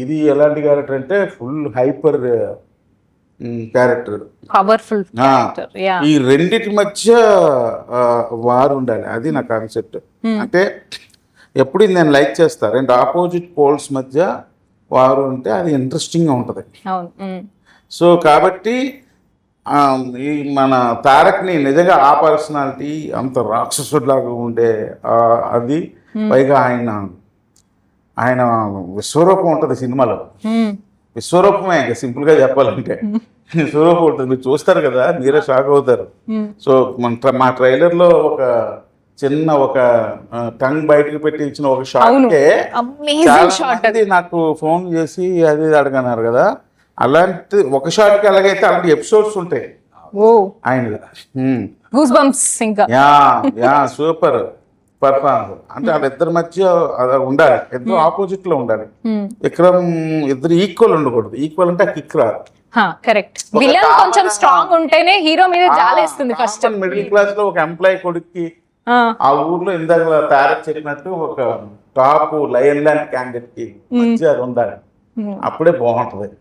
ఇది ఎలాంటి క్యారెక్టర్ అంటే full hyper character. Powerful character. Yeah. ఈ రెండిటి మధ్య వారు ఉండాలి, అది నా కాన్సెప్ట్. అంటే ఎప్పుడు నేను లైక్ చేస్తా, రెండు ఆపోజిట్ పోల్స్ మధ్య వారు ఉంటే అది ఇంట్రెస్టింగ్గా ఉంటుంది. అవును. సో కాబట్టి ఈ మన తారక్ని నిజంగా ఆ పర్సనాలిటీ అంత రాక్షసుడిలాగా ఉండే అది పైగా ఆయన విశ్వరూపం ఉంటుంది సినిమాలో. విశ్వరూపమే ఇంకా సింపుల్గా చెప్పాలంటే విశ్వరూపం ఉంటుంది. మీరు చూస్తారు కదా, మీరే షాక్ అవుతారు. సో మా ట్రైలర్లో ఒక చిన్న టంగ్ బయటకు పెట్టి ఇచ్చిన ఒక షాట్కే నాకు ఫోన్ చేసి అది అడగన్నారు కదా. అలాంటి ఒక షాట్కి అలాగైతే అలాంటి ఎపిసోడ్స్ ఉంటాయి ఆయన. Super performance. అంటే వాళ్ళిద్దరి మధ్య ఉండాలి, ఇద్దరు ఆపోజిట్ లో ఉండాలి. విక్రమ్ ఇద్దరు ఈక్వల్ ఉండకూడదు. ఈక్వల్ అంటే కిక్ రాదు. కరెక్ట్. విలన్ కొంచెం స్ట్రాంగ్ ఉంటేనే హీరో మీద జాలేస్తుంది. ఫస్ట్ మిడిల్ క్లాస్ లో ఒక ఎంప్లాయీ కొడుక్కి ఆ ఊర్లో ఇందాక తారక్ చెప్పినట్టు ఒక టాప్ లయన్ ల్యాండ్ క్యాండిడేట్ కి మధ్య అది ఉండాలి. అప్పుడే బాగుంటది.